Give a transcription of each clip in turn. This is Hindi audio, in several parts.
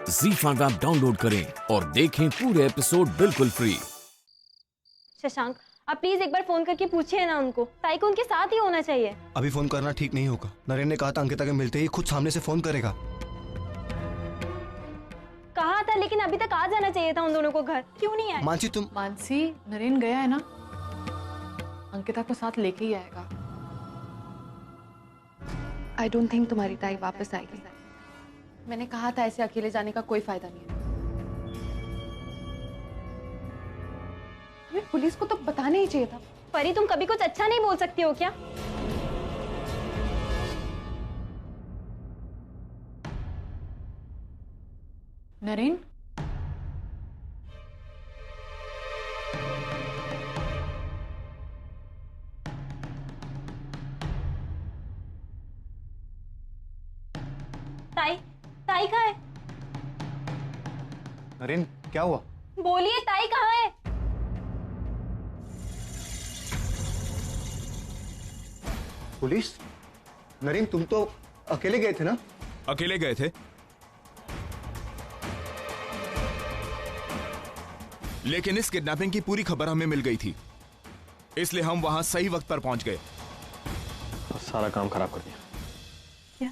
ZEE5 ऐप डाउनलोड करें और देखें पूरे एपिसोड बिल्कुल फ्री। शशांक, आप प्लीज एक बार फोन करके पूछिए ना उनको। ताई को उनके साथ ही होना चाहिए। अभी फोन करना ठीक नहीं होगा। नरेन ने कहा था अंकिता के मिलते ही खुद सामने से फोन करेगा। कहा था, लेकिन अभी तक आ जाना चाहिए था उन दोनों को घर। क्यों नहीं आए? मानसी, नरेन गया है ना, अंकिता को साथ लेके ही आएगा। आई डोंट थिंक तुम्हारी ताई वापस आएगी। मैंने कहा था ऐसे अकेले जाने का कोई फायदा नहीं है। हमें पुलिस को तो बताना ही चाहिए था। परी, तुम कभी कुछ अच्छा नहीं बोल सकती हो क्या? नरेन, ताई, ताई कहाँ है? नरेन क्या हुआ? बोलिए, ताई कहाँ है? पुलिस? नरेन तुम तो अकेले गए थे ना? अकेले गए थे, लेकिन इस किडनैपिंग की पूरी खबर हमें मिल गई थी, इसलिए हम वहां सही वक्त पर पहुंच गए और सारा काम खराब कर दिया। क्या?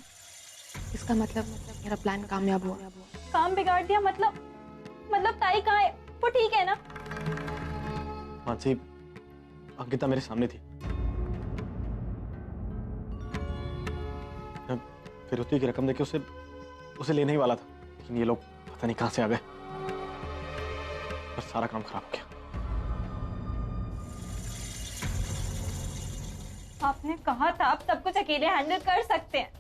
इसका मतलब मेरा प्लान कामयाब हुआ। काम बिगाड़ दिया? मतलब ताई कहाँ है? वो ठीक है ना? मानसी, अंकिता मेरे सामने थी। मैं फिरौती की रकम देके उसे लेने ही वाला था, लेकिन ये लोग पता नहीं कहां से आ गए और सारा काम खराब हो गया। आपने कहा था आप सब कुछ अकेले हैंडल कर सकते हैं।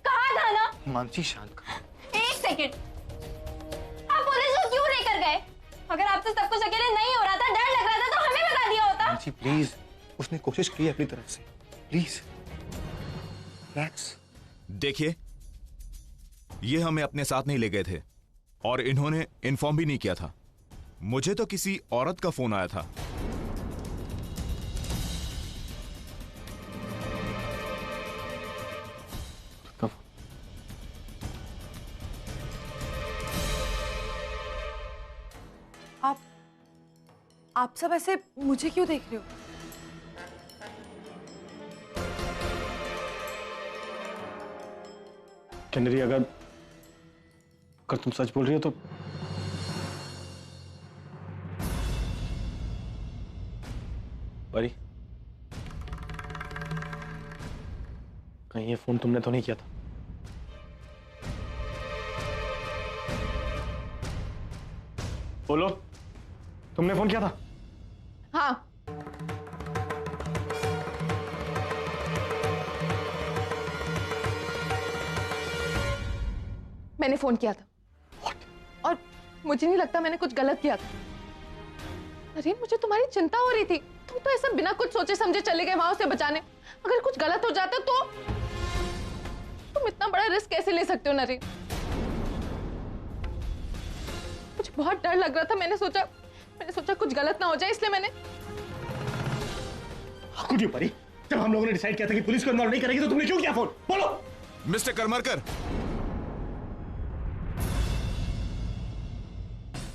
कहा था ना? मानसी शांत कर। एक सेकंड, आप पुलिस को क्यों लेकर गए? अगर आपसे सब कुछ अकेले नहीं हो रहा था, डर लग रहा था, तो हमें बता दिया होता। मानसी प्लीज, उसने कोशिश की अपनी तरफ से। Please relax. देखिए, ये हमें अपने साथ नहीं ले गए थे और इन्होंने इन्फॉर्म भी नहीं किया था। मुझे तो किसी औरत का फोन आया था। कब? आप सब ऐसे मुझे क्यों देख रहे हो? कैनरी, अगर तुम सच बोल रही हो तो परी, कहीं ये फोन तुमने तो नहीं किया था? बोलो, तुमने फोन किया था? हाँ, मैंने फोन किया था। और मुझे नहीं लगता मैंने कुछ गलत किया था। अरे मुझे तुम्हारी चिंता हो रही थी। तुम तो ऐसा बिना कुछ सोचे समझे चले गए वहां उसे बचाने। अगर कुछ गलत हो जाता तो तुम इतना बड़ा रिस्क कैसे ले सकते हो नरेन? मुझे बहुत डर लग रहा था। मैंने सोचा कुछ गलत ना हो जाए, इसलिए मैंने। क्यों परी? जब हम लोगों ने डिसाइड किया था कि पुलिस को इन्वॉल्व नहीं करेगी तो तुमने क्यों किया फोन? बोलो। मिस्टर करमरकर,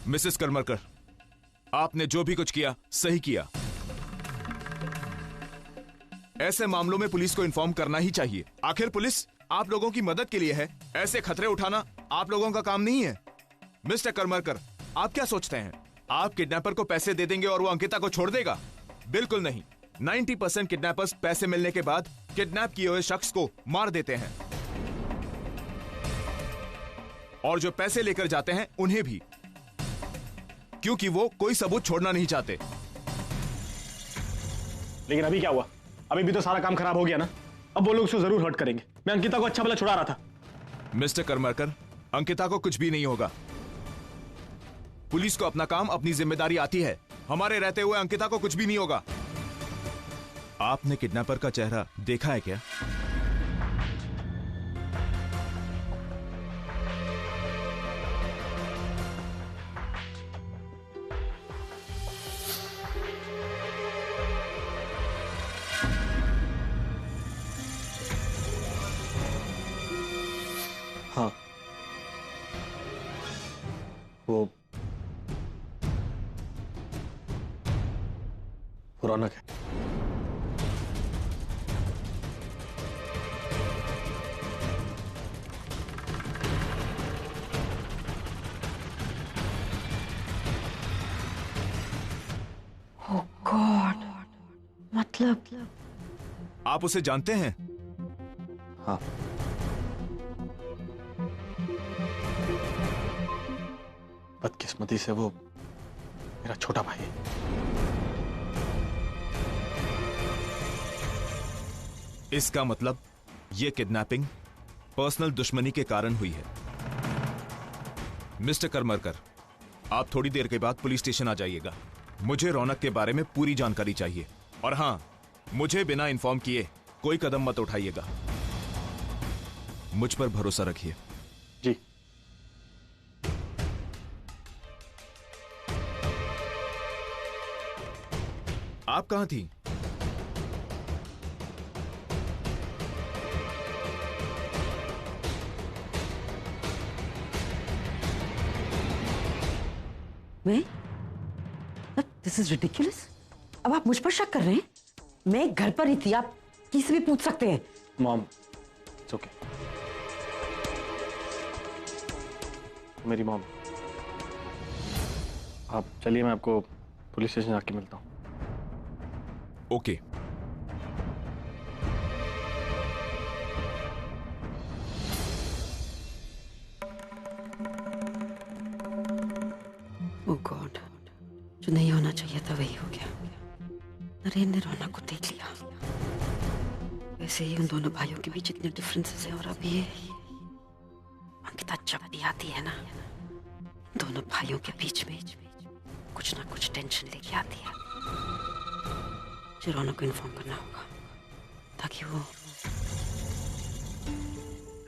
मिसेस करमरकर, आपने जो भी कुछ किया सही किया। ऐसे मामलों में पुलिस को इन्फॉर्म करना ही चाहिए। आखिर पुलिस आप लोगों की मदद के लिए है। ऐसे खतरे उठाना आप लोगों का काम नहीं है। मिस्टर करमरकर, आप क्या सोचते हैं आप किडनैपर को पैसे दे देंगे और वो अंकिता को छोड़ देगा? बिल्कुल नहीं। 90% किडनैपर्स पैसे मिलने के बाद किडनैप किए हुए शख्स को मार देते हैं, और जो पैसे लेकर जाते हैं उन्हें भी, क्योंकि वो कोई सबूत छोड़ना नहीं चाहते। लेकिन अभी क्या हुआ? अभी भी तो सारा काम खराब हो गया ना। अब वो लोग उसको जरूर हर्ट करेंगे। मैं अंकिता को अच्छा भला छुड़ा रहा था। मिस्टर करमरकर, अंकिता को कुछ भी नहीं होगा। पुलिस को अपना काम, अपनी जिम्मेदारी आती है। हमारे रहते हुए अंकिता को कुछ भी नहीं होगा। आपने किडनैपर का चेहरा देखा है क्या? हाँ, वो रौनक है। ओह गॉड, मतलब आप उसे जानते हैं? हाँ, बदकिस्मती से वो मेरा छोटा भाई है। इसका मतलब ये किडनैपिंग पर्सनल दुश्मनी के कारण हुई है। मिस्टर करमरकर, आप थोड़ी देर के बाद पुलिस स्टेशन आ जाइएगा। मुझे रौनक के बारे में पूरी जानकारी चाहिए। और हां, मुझे बिना इन्फॉर्म किए कोई कदम मत उठाइएगा। मुझ पर भरोसा रखिए। जी। आप कहां थी? मैं? This is ridiculous. अब आप मुझ पर शक कर रहे हैं? मैं घर पर ही थी, आप किसी भी पूछ सकते हैं। Mom, it's okay. मेरी मॉम, आप चलिए, मैं आपको पुलिस स्टेशन आके मिलता हूँ। ओके। ओह गॉड, जो नहीं होना चाहिए था वही हो गया। नरेन ने रौनक को देख लिया। वैसे ही उन दोनों भाइयों के बीच इतने डिफरेंसेस हैं, और अब ये अंकिता जब भी आती है ना, दोनों भाइयों के बीच में कुछ ना कुछ टेंशन लेके आती है। मुझे रौनक को इन्फॉर्म करना होगा ताकि वो...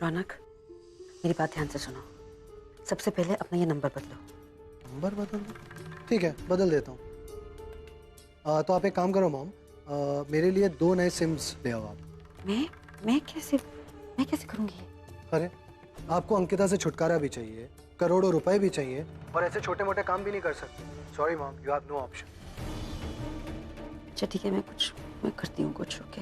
रौनक, मेरी बात ध्यान से सुनो। सबसे पहले अपना ये नंबर बदलो। नंबर बदल दो? ठीक है, बदल देता हूँ। तो आप एक काम करो मॉम, मेरे लिए 2 नए सिम्स ले आओ आप। मैं कैसे करूँगी? अरे, आपको अंकिता से छुटकारा भी चाहिए, करोड़ों रुपए भी चाहिए, और ऐसे छोटे मोटे काम भी नहीं कर सकते। Sorry mom, you have no option. अच्छा ठीक है, मैं करती हूँ कुछ। ओके।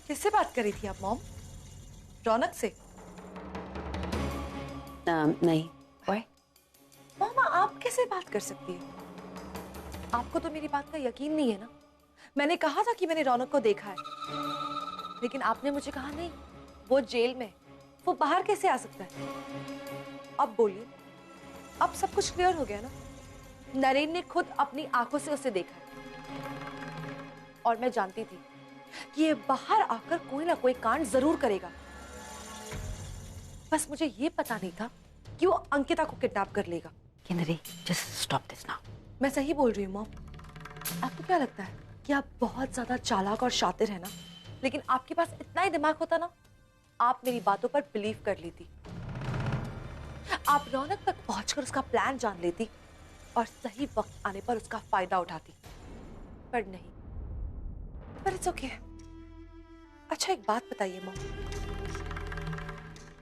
किससे बात कर रही थी आप मॉम? रौनक से? नहीं। Why? मामा, आप कैसे बात कर सकती है? आपको तो मेरी बात का यकीन नहीं है ना? मैंने कहा था कि मैंने रौनक को देखा है, लेकिन आपने मुझे कहा नहीं, वो जेल में, वो बाहर कैसे आ सकता है? अब बोलिए, अब सब कुछ क्लियर हो गया ना? नरेन ने खुद अपनी आंखों से उसे देखा है, और मैं जानती थी कि ये बाहर आकर कोई ना कोई कांड जरूर करेगा। बस मुझे ये पता नहीं था कि वो अंकिता को किडनैप कर लेगा। Kinnari, just stop this now. मैं सही बोल रही हूँ मॉम। आपको क्या लगता है कि आप बहुत ज्यादा चालाक और शातिर है ना? लेकिन आपके पास इतना ही दिमाग होता ना, आप मेरी बातों पर बिलीव कर लेती। आप रौनक तक पहुंचकर उसका प्लान जान लेती और सही वक्त आने पर उसका फायदा उठाती। पर नहीं, पर इट्स ओके। अच्छा एक बात बताइए मॉम,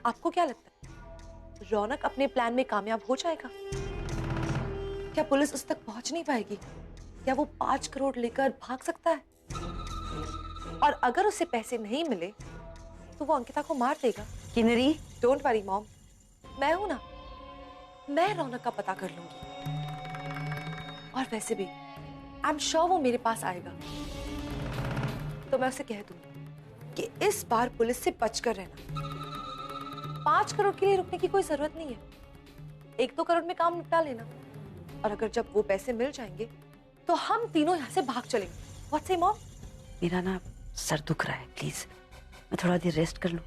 आपको क्या लगता है रौनक अपने प्लान में कामयाब हो जाएगा? क्या पुलिस उस तक पहुंच नहीं पाएगी? क्या वो 5 करोड़ लेकर भाग सकता है? और अगर उसे पैसे नहीं मिले तो वो अंकिता को मार देगा। किन्नरी, डोंट वरी मॉम, मैं हूं ना, मैं रौनक का पता कर लूंगी। और वैसे भी आई एम श्योर वो मेरे पास आएगा, तो मैं उसे कह दूंगी कि इस बार पुलिस से बचकर रहना। 5 करोड़ के लिए रुकने की कोई जरूरत नहीं है, 1-2 करोड़ में काम निपटा लेना, और अगर जब वो पैसे मिल जाएंगे तो हम तीनों यहाँ से भाग चलेंगे। व्हाट से मॉम? मेरा ना सर दुख रहा है, प्लीज मैं थोड़ा देर रेस्ट कर लूं।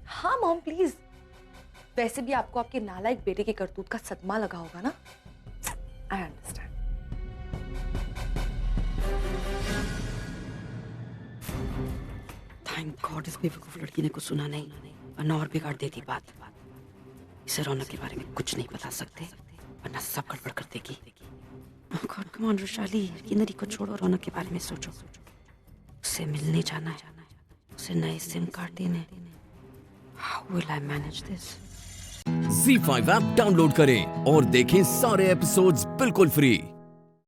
हाँ मॉम प्लीज। वैसे भी आपको आपके नालायक बेटे की करतूत का सदमा लगा होगा ना? I understand. थैंक गॉड इस बेवकूफ लड़की ने कुछ सुना नहीं, वरना और बिगाड़ देती बात। इसे रौनक के बारे में कुछ नहीं बता सकते, वरना सब गड़बड़ कर देगी। God come on Vaishali, Kinnari को छोड़ो, रौनक के बारे में सोचो। उससे मिलने जाना है, उसे नई सिम कार्ड देने। How will I manage this? ZEE5 app download करें और देखें सारे एपिसोड्स बिल्कुल फ्री।